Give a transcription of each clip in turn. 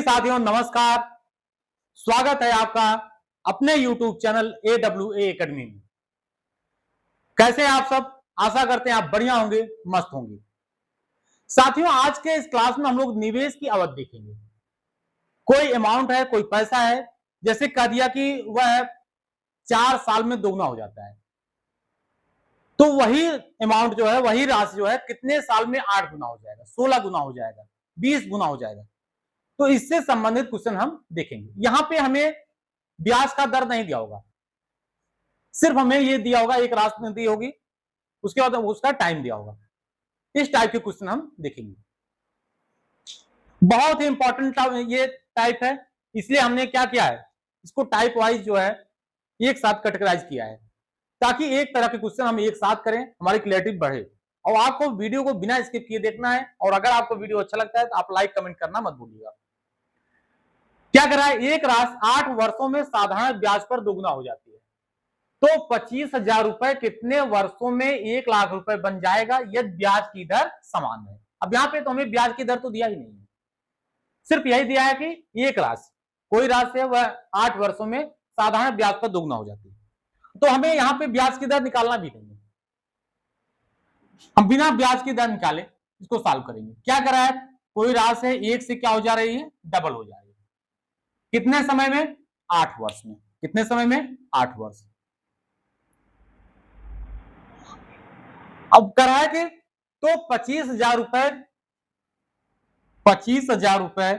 साथियों नमस्कार। स्वागत है आपका अपने YouTube चैनल AWA एकेडमी में। कैसे हैं आप सब? आशा करते हैं आप बढ़िया होंगे, मस्त होंगे। साथियों आज के इस क्लास में हम लोग निवेश की अवधि देखेंगे। कोई अमाउंट है, कोई पैसा है, जैसे कह दिया कि वह 4 साल में दोगुना हो जाता है, तो वही अमाउंट जो है, वही राशि जो है कितने साल में 8 गुना हो जाएगा, 16 गुना हो जाएगा, 20 गुना हो जाएगा। तो इससे संबंधित क्वेश्चन हम देखेंगे। यहां पे हमें ब्याज का दर नहीं दिया होगा, सिर्फ हमें ये दिया होगा, एक राशि दी होगी, उसके बाद उसका टाइम दिया होगा। इस टाइप के क्वेश्चन हम देखेंगे। बहुत ही इंपॉर्टेंट ये टाइप है, इसलिए हमने क्या किया है, इसको टाइप वाइज जो है एक साथ कैटेगराइज किया है, ताकि एक तरह के क्वेश्चन हम एक साथ करें, हमारी क्लैरिटी बढ़े। और आपको वीडियो को बिना स्किप किए देखना है, और अगर आपको वीडियो अच्छा लगता है तो आप लाइक कमेंट करना मत भूलिएगा। क्या कर रहा है, एक राशि 8 वर्षों में साधारण ब्याज पर दोगुना हो जाती है, तो 25,000 रुपए कितने वर्षों में 1 लाख रुपए बन जाएगा यदि ब्याज की दर समान है। अब यहां पे तो हमें ब्याज की दर तो दिया ही नहीं है, सिर्फ यही दिया है कि एक राशि, कोई राशि है वह 8 वर्षों में साधारण ब्याज पर दोगुना हो जाती है, तो हमें यहां पे ब्याज की दर निकालना भी नहीं है। हम बिना ब्याज की दर निकाले इसको सॉल्व करेंगे। क्या कर रहा है, कोई राशि है, एक से क्या हो जा रही है, डबल हो जा रही है। कितने समय में? 8 वर्ष में। कितने समय में? 8 वर्ष। अब कर रहा है कि तो 25,000 रुपए, 25,000 रुपए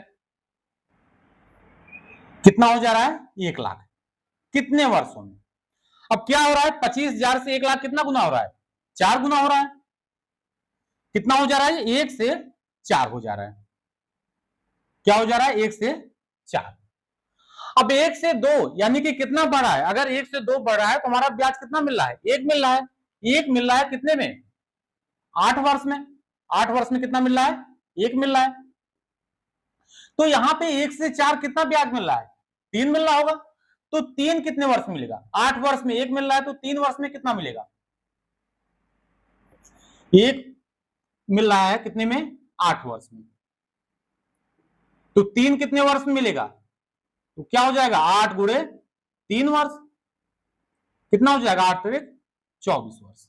कितना हो जा रहा है, 1 लाख। कितने वर्षों में? अब क्या हो रहा है, 25,000 से 1 लाख कितना गुना हो रहा है, 4 गुना हो रहा है। कितना हो जा रहा है, 1 से 4 हो जा रहा है। क्या हो जा रहा है, 1 से 4। अब 1 से 2 यानी कि कितना बढ़ा है, अगर 1 से 2 बढ़ रहा है तो हमारा ब्याज कितना मिल रहा है, 1 मिल रहा है। 1 मिल रहा है कितने में, 8 वर्ष में। 8 वर्ष में कितना मिल रहा है, 1 मिल रहा है। तो यहां पे 1 से 4 कितना ब्याज मिल रहा है, 3 मिल रहा होगा। तो 3 कितने वर्ष मिलेगा, 8 वर्ष में 1 मिल रहा है, तो 3 वर्ष में कितना मिलेगा, 1 मिल रहा है कितने में, 8 वर्ष में। तो 3 कितने वर्ष में मिलेगा, तो क्या हो जाएगा, 8 गुणे 3 वर्ष, कितना हो जाएगा, 8 त्रिक 24 वर्ष।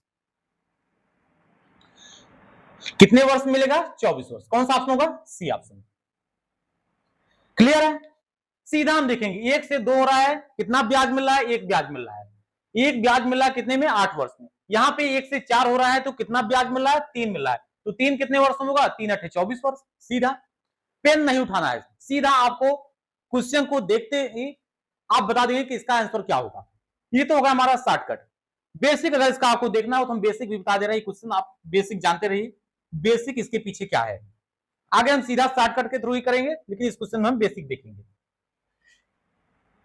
कितने वर्ष मिलेगा, 24 वर्ष। कौन सा ऑप्शन होगा, सी ऑप्शन। क्लियर है? सीधा हम देखेंगे, 1 से 2 हो रहा है, कितना ब्याज मिल रहा है, 1 ब्याज मिल रहा है। 1 ब्याज मिल रहा है कितने में, 8 वर्ष में। यहां पे 1 से 4 हो रहा है, तो कितना ब्याज मिल रहा है, 3 मिल रहा है। तो 3 कितने वर्ष में होगा, 3 8 24 वर्ष। सीधा, पेन नहीं उठाना है, सीधा आपको क्वेश्चन को देखते ही आप बता देंगे कि इसका आंसर क्या होगा। ये तो होगा हमारा शॉर्टकट। बेसिक अगर इसका आपको देखना हो तो हम बेसिक भी बता दे रहे हैं, क्वेश्चन आप बेसिक जानते रहिए, बेसिक इसके पीछे क्या है। आगे हम सीधा शॉर्टकट के थ्रू ही करेंगे, लेकिन इस क्वेश्चन में हम बेसिक देखेंगे।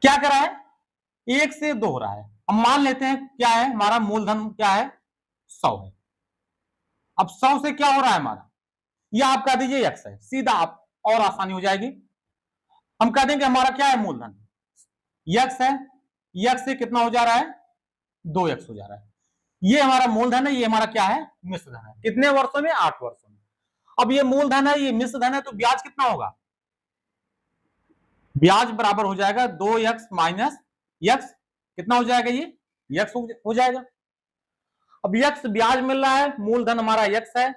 क्या करा है, 1 से 2 हो रहा है। अब मान लेते हैं क्या है, हमारा मूलधन क्या है, 100 है। अब 100 से क्या हो रहा है हमारा, यह आप कह दीजिए x है, सीधा आप और आसानी हो जाएगी। हम कह देंगे हमारा क्या है, मूलधन x है, x से कितना हो जा रहा है, 2x हो जा रहा है। ये हमारा मूलधन है, ये हमारा क्या है, मिश्रधन है। कितने वर्षों में, 8 वर्षों में। अब ये मूलधन है, ये मिश्रधन है, तो ब्याज कितना होगा, ब्याज बराबर हो जाएगा 2x माइनस x। कितना हो जाएगा, ये x हो जाएगा। अब x ब्याज मिल रहा है, मूलधन हमारा x है,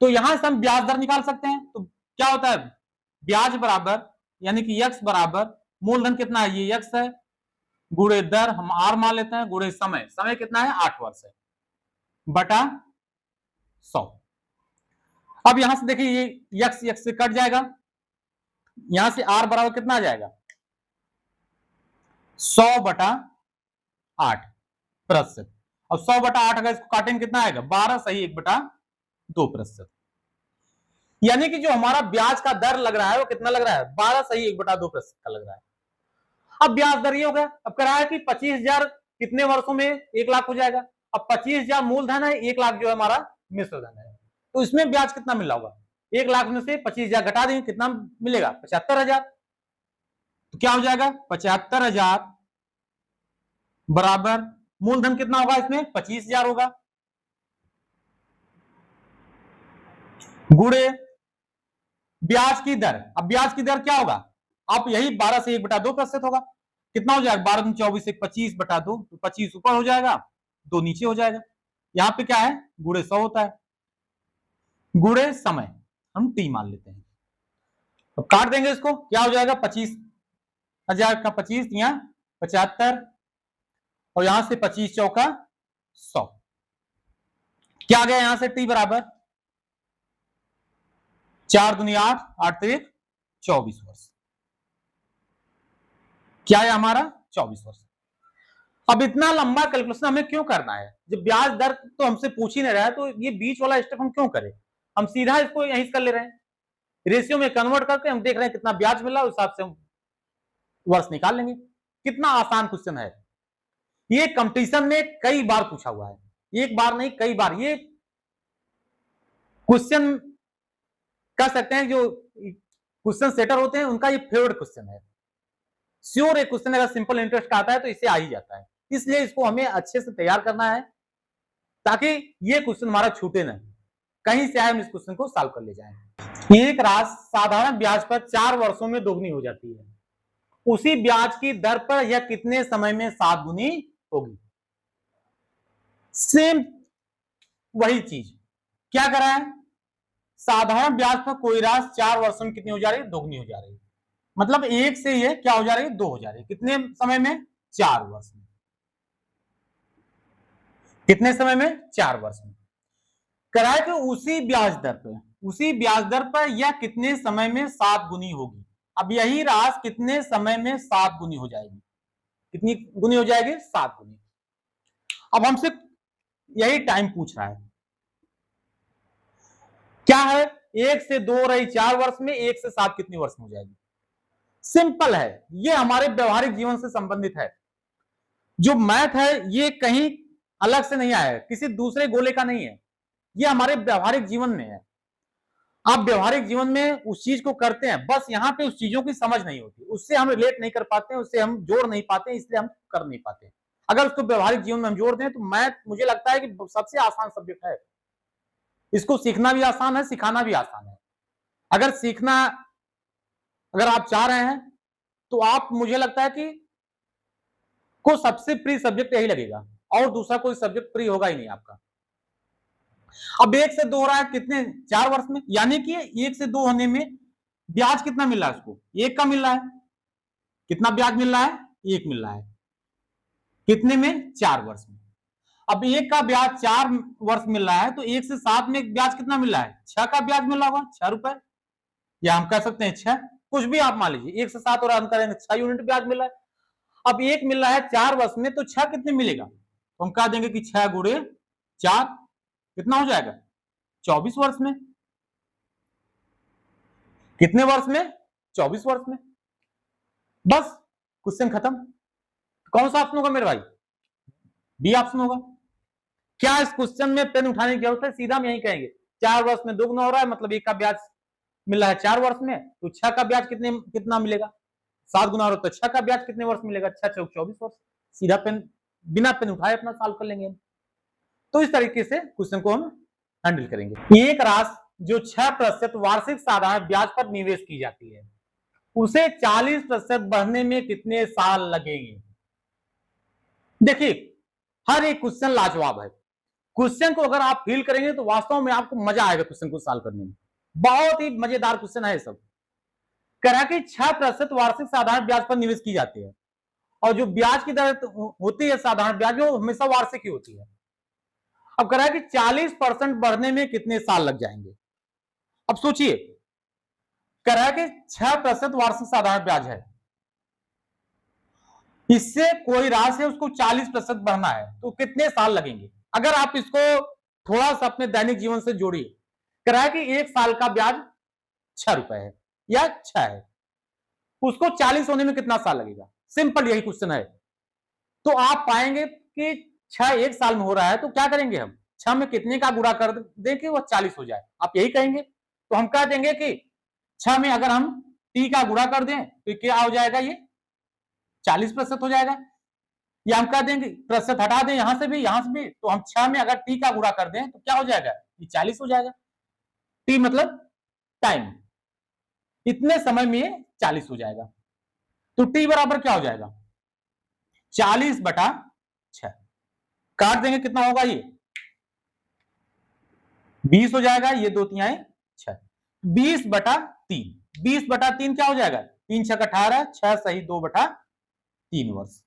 तो यहां से हम ब्याज दर निकाल सकते हैं। तो क्या होता है, ब्याज बराबर यानी कि x बराबर मूलधन कितना है, ये x है, गुणे दर हम r मान लेते हैं, गुणे समय, समय कितना है, 8 वर्ष है, बटा 100। अब यहां से देखिए ये x से कट जाएगा, यहां से r बराबर कितना आ जाएगा, 100 बटा 8 प्रतिशत। अब 100 बटा 8 अगर इसको काटेंगे कितना आएगा, 12 सही 1 बटा 2 प्रतिशत। यानी कि जो हमारा ब्याज का दर लग रहा है वो कितना लग रहा है, 12 सही 1 बटा 2 प्रतिशत का लग रहा है। अब ब्याज दर ये हो गया। अब कह रहा है कि 25,000 कितने वर्षों में 1 लाख हो जाएगा। अब 25,000 मूलधन है, 1 लाख जो है हमारा मिश्रधन है, तो इसमें ब्याज कितना मिल रहा होगा, 1 लाख में से 25,000 घटा देंगे, कितना मिलेगा, 75,000। तो क्या हो जाएगा, 75,000 बराबर मूलधन कितना होगा, इसमें 25,000 होगा, गुणे ब्याज की दर, अब ब्याज की दर क्या होगा, आप यही 12 से 1/2% होगा, कितना हो जाएगा 12 दूनी 24 1 25/2, तो 25 ऊपर हो जाएगा 2 नीचे हो जाएगा। यहां पे क्या है गुणे 100 होता है, गुणे समय हम टी मान लेते हैं। तो काट देंगे इसको, क्या हो जाएगा 25,000 का 25 या 75, और यहां से 25 चौका 100, क्या आ गया यहां से टी बराबर 4 दूनी 8, 8 तिरिक 24 वर्ष, क्या है हमारा 24 वर्ष। अब इतना लंबा कैलकुलेशन हमें क्यों करना है, जब ब्याज दर तो हमसे पूछ ही नहीं रहा है, तो ये बीच वाला स्टेप हम क्यों करें, हम सीधा इसको यहीं कर ले रहे हैं, रेशियो में कन्वर्ट करके हम देख रहे हैं कितना ब्याज मिला, उस हिसाब से हम वर्ष निकाल लेंगे। कितना आसान क्वेश्चन है, ये कंपटीशन में कई बार पूछा हुआ है, एक बार नहीं कई बार। ये क्वेश्चन कह सकते हैं जो क्वेश्चन सेटर होते हैं उनका ये फेवरेट क्वेश्चन है, श्योर एक क्वेश्चन अगर सिंपल इंटरेस्ट का आता है तो इससे आ ही जाता है, इसलिए इसको हमें अच्छे से तैयार करना है ताकि ये क्वेश्चन हमारा छूटे ना, कहीं से आए हम इस क्वेश्चन को सॉल्व कर ले जाएं। एक राशि साधारण ब्याज पर 4 वर्षों में दोगुनी हो जाती है, उसी ब्याज की दर पर यह कितने समय में 7 गुनी होगी। सेम वही चीज क्या करा है, साधारण ब्याज पर कोई राशि 4 वर्षों में कितनी हो जा रही है, दोगुनी हो जा रही है, मतलब एक से ये क्या हो जा रही है, 2 हो जा रही है, कितने समय में 4 वर्ष में, कितने समय में 4 वर्ष में। कराए कि उसी ब्याज दर पर यह कितने समय में 7 गुनी होगी। अब यही राशि कितने समय में 7 गुनी हो जाएगी, कितनी गुनी हो जाएगी 7 गुनी। अब हमसे यही टाइम पूछ रहा है, क्या है 1 से 2 रही 4 वर्ष में, 1 से 7 कितनी वर्ष में हो जाएगी। सिंपल है, ये हमारे व्यवहारिक जीवन से संबंधित है, जो मैथ है ये कहीं अलग से नहीं आया है, किसी दूसरे गोले का नहीं है, ये हमारे व्यवहारिक जीवन में है। आप व्यवहारिक जीवन में उस चीज को करते हैं, बस यहाँ पे उस चीजों की समझ नहीं होती, उससे हम रिलेट नहीं कर पाते हैं, उससे हम जोड़ नहीं पाते हैं, इसलिए हम कर नहीं पाते। अगर उसको व्यवहारिक जीवन में हम जोड़ दें तो मैथ मुझे लगता है कि सबसे आसान सब्जेक्ट है, इसको सीखना भी आसान है, सिखाना भी आसान है। अगर सीखना अगर आप चाह रहे हैं तो आप मुझे लगता है कि को सबसे प्रिय सब्जेक्ट यही लगेगा, और दूसरा कोई सब्जेक्ट प्रिय होगा ही नहीं आपका। अब 1 से 2 हो रहा है कितने 4 वर्ष में, यानी कि 1 से 2 होने में ब्याज कितना मिल रहा है उसको, 1 का मिल रहा है, कितना ब्याज मिल रहा है 1 मिल रहा है, कितने में 4 वर्ष में। अब 1 का ब्याज 4 वर्ष मिल रहा है, तो 1 से 7 में ब्याज कितना मिल रहा है, 6 का ब्याज मिल रहा होगा, 6 रुपए, या हम कह सकते हैं 6, कुछ भी आप मान लीजिए, 1 से 7 और हम करेंगे 6 यूनिट ब्याज मिल रहा है। अब 1 मिल रहा है 4 वर्ष में, तो 6 कितने मिलेगा, तो हम कह देंगे कि 6 गुणे 4 कितना हो जाएगा 24 वर्ष में, कितने वर्ष में 24 वर्ष में। बस क्वेश्चन खत्म। कौन सा ऑप्शन होगा मेरे भाई, बी ऑप्शन होगा। क्या इस क्वेश्चन में पेन उठाने की जरूरत है, सीधा हम यही कहेंगे 4 वर्ष में दोगुना हो रहा है, मतलब 1 का ब्याज मिल रहा है 4 वर्ष में, तो 6 का ब्याज कितना मिलेगा, 7 गुना हो रहा है, तो 6 का ब्याज कितने वर्ष मिलेगा, 6 चौक 24 वर्ष। सीधा पेन बिना पेन उठाए अपना सॉल्व कर लेंगे। तो इस तरीके से क्वेश्चन को हम हैंडल करेंगे। एक राशि जो 6% वार्षिक साधारण ब्याज पर निवेश की जाती है, उसे 40% बढ़ने में कितने साल लगेंगे। देखिए हर एक क्वेश्चन लाजवाब है, क्वेश्चन को अगर आप फील करेंगे तो वास्तव में आपको मजा आएगा क्वेश्चन को सॉल्व करने में, बहुत ही मजेदार क्वेश्चन है सब। कह कि 6% वार्षिक साधारण ब्याज पर निवेश की जाती है, और जो ब्याज की दर होती है साधारण ब्याज वो हमेशा वार्षिक ही होती है। अब कह रहा है कि 40% बढ़ने में कितने साल लग जाएंगे। अब सोचिए, कह रहा है कि 6% वार्षिक साधारण ब्याज है, इससे कोई राशि है उसको 40% बढ़ना है, तो कितने साल लगेंगे। अगर आप इसको थोड़ा सा अपने दैनिक जीवन से जोड़िए, कह रहा है कि 1 साल का ब्याज 6 रुपए है या 6 है, उसको 40 होने में कितना साल लगेगा। सिंपल यही क्वेश्चन है। तो आप पाएंगे कि 6 1 साल में हो रहा है, तो क्या करेंगे हम 6 में कितने का गुणा कर दें कि वह 40 हो जाए, आप यही कहेंगे। तो हम कह देंगे कि 6 में अगर हम टी का गुणा कर दें तो क्या हो जाएगा, ये 40% हो जाएगा। या हम कह देंगे प्रतिशत हटा दें यहां से भी, तो हम 6 में अगर टी का गुणा कर दें तो क्या हो जाएगा, ये 40 हो जाएगा। टी मतलब टाइम, इतने समय में ये 40 हो जाएगा। तो टी बराबर क्या हो जाएगा, 40/6। काट देंगे, कितना होगा ये 20 हो जाएगा, ये 2 तिहाई 6, 20/3। 20/3 क्या हो जाएगा, 3 6 18, 6 सही 2/3 वर्ष।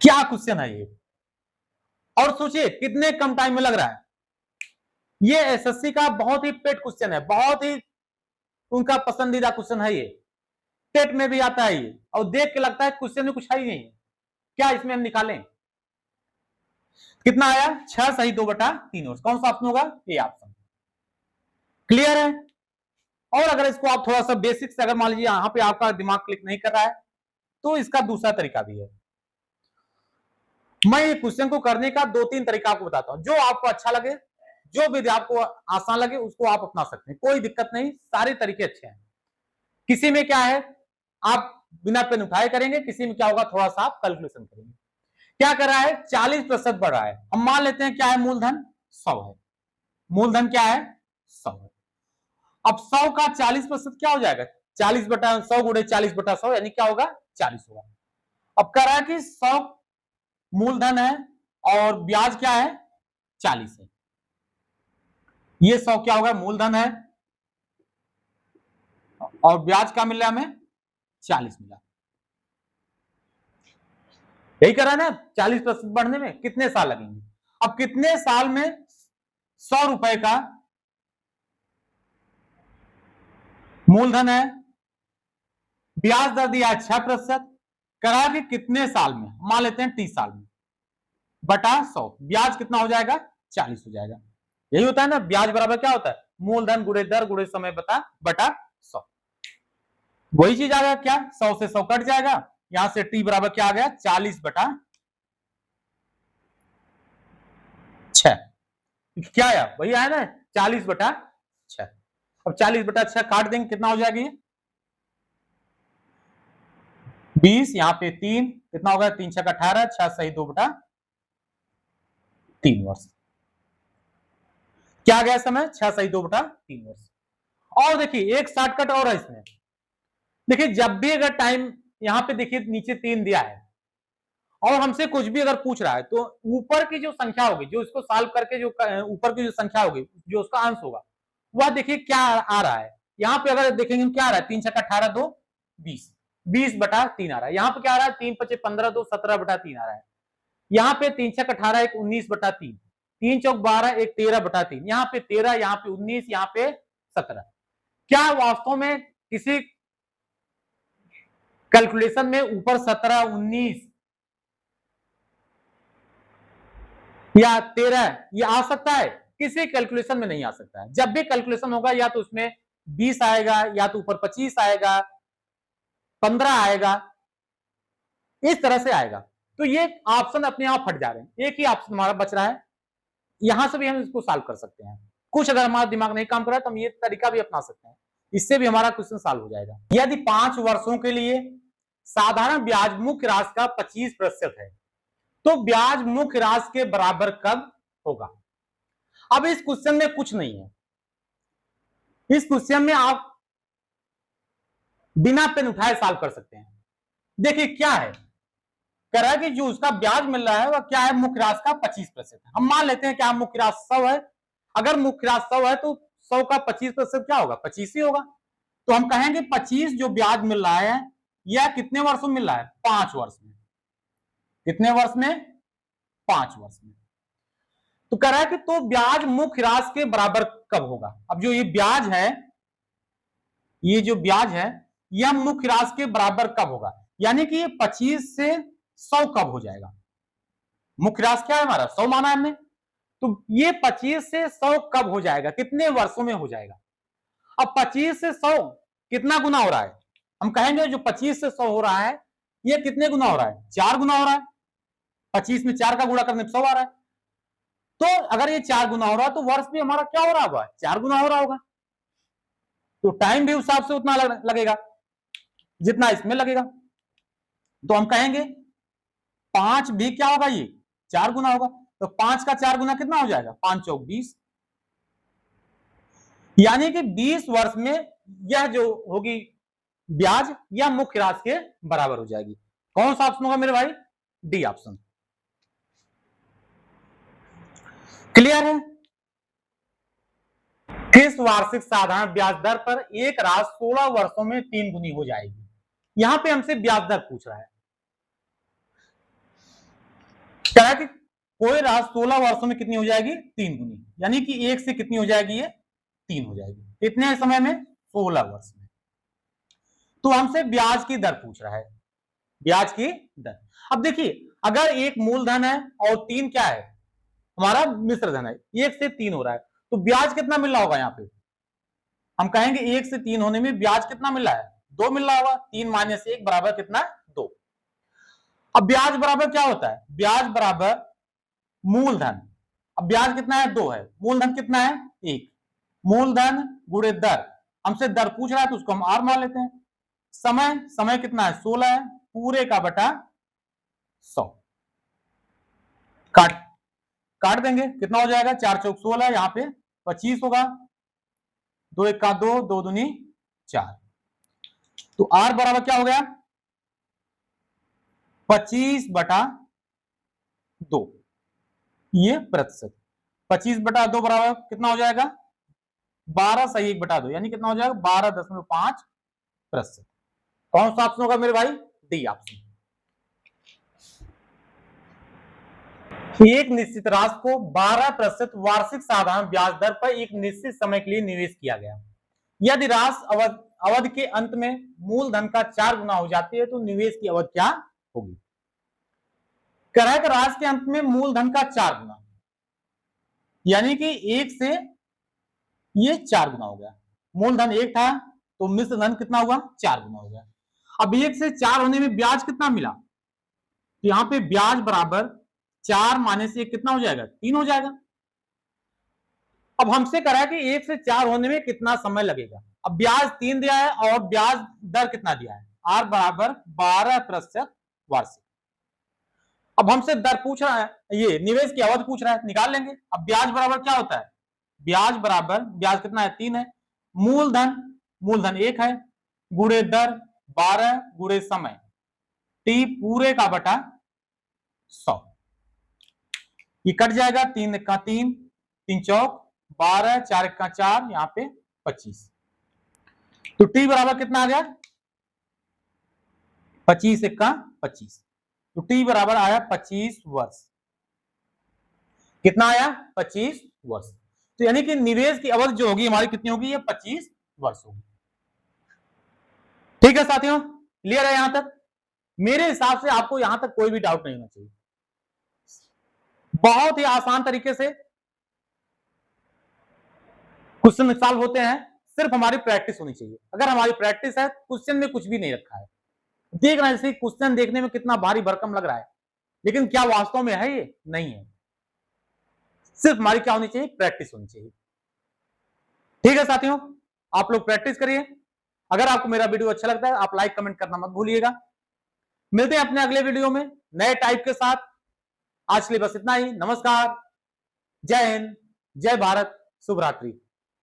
क्या क्वेश्चन है ये, और सोचिए कितने कम टाइम में लग रहा है। ये एसएससी का बहुत ही पेट क्वेश्चन है, बहुत ही उनका पसंदीदा क्वेश्चन है ये। टेट में भी आता है ये, और देख के लगता है क्वेश्चन में कुछ है ही नहीं, क्या इसमें हम निकालें। कितना आया, 6 सही 2/3 वर्ष। कौन सा ऑप्शन होगा, ये ऑप्शन। क्लियर है। और अगर इसको आप थोड़ा सा बेसिक से, अगर मान लीजिए यहां पे आपका दिमाग क्लिक नहीं कर रहा है, तो इसका दूसरा तरीका भी है। मैं ये क्वेश्चन को करने का 2-3 तरीका आपको बताता हूं, जो आपको अच्छा लगे, जो भी आपको आसान लगे उसको आप अपना सकते हैं, कोई दिक्कत नहीं, सारे तरीके अच्छे हैं। किसी में क्या है, आप बिना पेन उठाए करेंगे, किसी में क्या होगा, थोड़ा सा आप कैलकुलेशन करेंगे। क्या कर रहा है, 40% बढ़ रहा है। हम मान लेते हैं क्या है, मूलधन 100 है। मूलधन क्या है, 100 है। अब 100 का 40% क्या हो जाएगा, 40/100 गुणे 40/100 यानी क्या होगा, 40 होगा। अब कह रहा है कि 100 मूलधन है और ब्याज क्या है, 40 है। ये 100 क्या होगा, मूलधन है और ब्याज क्या मिल रहा है हमें, 40 मिला। यही कर रहा है ना, 40% बढ़ने में कितने साल लगेंगे। अब कितने साल में 100 रुपए का मूलधन है, ब्याज दर दिया 6%, करा कि कितने साल में, मान लेते हैं 30 साल में, बटा 100, ब्याज कितना हो जाएगा, 40 हो जाएगा। यही होता है ना, ब्याज बराबर क्या होता है, मूलधन गुणे दर गुणे समय बटा 100। वही चीज आ गया क्या, 100 से 100 कट जाएगा, यहां से टी बराबर क्या आ गया, 40/6। क्या आया, वही आया ना, 40/6। अब 40/6 काट देंगे, कितना हो जाएगी, 20, यहां पे 3, कितना होगा, 3 6 18, 6 सही 2/3 वर्ष। क्या गया समय, 6 सही 2/3 वर्ष। और देखिए एक शॉर्टकट और है इसमें, देखिए जब भी अगर टाइम, यहां पे देखिए नीचे 3 दिया है और हमसे कुछ भी अगर पूछ रहा है, तो ऊपर की जो संख्या होगी, जो इसको सॉल्व करके जो ऊपर की जो संख्या होगी, जो उसका अंश होगा, वह देखिए क्या आ रहा है। यहां पे अगर देखेंगे क्या आ रहा है, 3 6 18 2 20, 20/3 आ रहा है। यहां पे क्या आ रहा है, 3 5 15 2 17/3 आ रहा है। यहाँ पे 3 6 18 1 19/3, 3 चौक 12 1 13/3, यहाँ पे 13, यहाँ पे 19, यहाँ पे 17। क्या वास्तव में किसी कैलकुलेशन में ऊपर 17 19 या 13 ये आ सकता है, किसी कैलकुलेशन में नहीं आ सकता है। जब भी कैलकुलेशन होगा या तो उसमें 20 आएगा, या तो ऊपर 25 आएगा, 15 आएगा, इस तरह से आएगा। तो ये ऑप्शन अपने आप हट जा रहे हैं, एक ही ऑप्शन हमारा बच रहा है, यहां से भी हम इसको सॉल्व कर सकते हैं। कुछ अगर हमारा दिमाग नहीं काम कर रहा है तो हम ये तरीका भी अपना सकते हैं, इससे भी हमारा क्वेश्चन सॉल्व हो जाएगा। यदि 5 वर्षों के लिए साधारण ब्याज मुख्य राशि का 25% है, तो ब्याज मुख्य राशि के बराबर कब होगा। अब इस क्वेश्चन में कुछ नहीं है, इस क्वेश्चन में आप बिना पेन उठाए सॉल्व कर सकते हैं। देखिए क्या है, कह रहा है कि जो उसका ब्याज मिल रहा है वह क्या है, मुख्य राशि का 25% है। हम मान लेते हैं क्या मुख्य राशि 100 है, अगर मुख्य राशि 100 है तो 100 का 25% क्या होगा, 25 ही होगा। तो हम कहेंगे 25 जो ब्याज मिल रहा है यह कितने वर्षों में मिल रहा है, 5 वर्ष में। कितने वर्ष में, 5 वर्ष में। तो कह रहा है कि तो ब्याज मुख्य राशि के बराबर कब होगा। अब जो ये ब्याज है, ये जो ब्याज है यह मुख्य राशि के बराबर कब होगा, यानी कि ये 25 से 100 कब हो जाएगा। मुख्य राशि क्या है हमारा, 100 माना है हमने, तो ये 25 से 100 कब हो जाएगा, कितने वर्षों में हो जाएगा। अब 25 से 100 कितना गुना हो रहा है, हम कहेंगे जो 25 से 100 हो रहा है ये कितने गुना हो रहा है, 4 गुना हो रहा है। 25 में 4 का गुणा करने पर 100 आ रहा है, तो अगर ये 4 गुना हो रहा है तो वर्ष भी हमारा क्या हो रहा होगा, 4 गुना हो रहा होगा। तो टाइम भी उस हिसाब से उतना लगेगा जितना इसमें लगेगा। तो हम कहेंगे 5 भी क्या होगा, ये 4 गुना होगा। तो 5 का 4 गुना कितना हो जाएगा, 5 चौक 20। यानी कि 20 वर्ष में यह जो होगी ब्याज या मुख्य राशि के बराबर हो जाएगी। कौन सा ऑप्शन होगा मेरे भाई? D option. क्लियर है? किस वार्षिक साधारण ब्याज दर पर एक राशि 16 वर्षों में 3 गुनी हो जाएगी? यहां पे हमसे ब्याज दर पूछ रहा है। कह रहा है कि कोई राशि 16 वर्षों में कितनी हो जाएगी? 3 गुनी, यानी कि एक से कितनी हो जाएगी? ये 3 हो जाएगी। कितने समय में? 16 वर्ष में। तो हमसे ब्याज की दर पूछ रहा है, ब्याज की दर। अब देखिए, अगर एक मूलधन है और 3 क्या है? हमारा मिश्र धन है, 1 से 3 हो रहा है, तो ब्याज कितना मिल रहा होगा? यहां पे हम कहेंगे 1 से 3 होने में ब्याज कितना मिल रहा है? 2 मिल रहा होगा। 3 माइनस 1 बराबर कितना? 2। अब ब्याज बराबर क्या होता है? ब्याज बराबर मूलधन। अब ब्याज कितना है? 2 है। मूलधन कितना है? 1। मूलधन गुणे दर। हमसे दर पूछ रहा है तो उसको हम आर मान लेते हैं। समय कितना है? 16 है, पूरे का बटा 100। काट देंगे, कितना हो जाएगा? 4 चौक 16, यहां पे 25 होगा। 2 1 का 2, 2 दूनी 4। तो आर बराबर क्या हो गया? 25 बटा 2, ये प्रतिशत। 25 बटा 2 बराबर कितना हो जाएगा? 12 सही 1 बटा 2, यानी कितना हो जाएगा? 12.5%। कौन सा ऑप्शन होगा मेरे भाई? D option. एक निश्चित राशि को 12% वार्षिक साधारण ब्याज दर पर एक निश्चित समय के लिए निवेश किया गया। यदि राशि अवधि के अंत में मूलधन का 4 गुना हो जाती है तो निवेश की अवधि क्या होगी? कह रहा है कि राशि के अंत में मूलधन का 4 गुना, यानी कि 1 से ये 4 गुना हो गया। मूलधन 1 था तो मिश्र धन कितना हुआ? 4 गुना हो गया। अब 1 से 4 होने में ब्याज कितना मिला? तो यहां पे ब्याज बराबर 4 माइनस 1 कितना हो जाएगा? 3 हो जाएगा। अब हमसे करा कि 1 से 4 होने में कितना समय लगेगा। अब ब्याज 3 दिया है और ब्याज दर कितना दिया है? आर बराबर 12% वार्षिक। अब हमसे दर पूछ रहा है, ये निवेश की अवधि पूछ रहा है, निकाल लेंगे। अब ब्याज बराबर क्या होता है? ब्याज बराबर, ब्याज कितना है? 3 है। मूलधन 1 है, गुणे दर 12 गुणे समय, टी पूरे का बटा 100। ये कट जाएगा, 3 का 3, 3 चौक 12, 4 का 4, यहां पे 25। तो टी बराबर कितना आ गया? 25 का 25। तो टी बराबर आया 25 वर्ष। कितना आया? 25 वर्ष। तो यानी कि निवेश की अवधि जो होगी हमारी कितनी होगी? ये 25 वर्ष होगी। ठीक है साथियों, क्लियर है यहां तक? मेरे हिसाब से आपको यहां तक कोई भी डाउट नहीं होना चाहिए। बहुत ही आसान तरीके से क्वेश्चन सॉल्व होते हैं, सिर्फ हमारी प्रैक्टिस होनी चाहिए। अगर हमारी प्रैक्टिस है, क्वेश्चन में कुछ भी नहीं रखा है। देख रहे हैं क्वेश्चन देखने में कितना भारी भरकम लग रहा है, लेकिन क्या वास्तव में है? ये नहीं है। सिर्फ हमारी क्या होनी चाहिए? प्रैक्टिस होनी चाहिए। ठीक है साथियों, आप लोग प्रैक्टिस करिए। अगर आपको मेरा वीडियो अच्छा लगता है आप लाइक कमेंट करना मत भूलिएगा। मिलते हैं अपने अगले वीडियो में नए टाइप के साथ। आज के लिए बस इतना ही। नमस्कार, जय हिंद, जय भारत, शुभ रात्रि।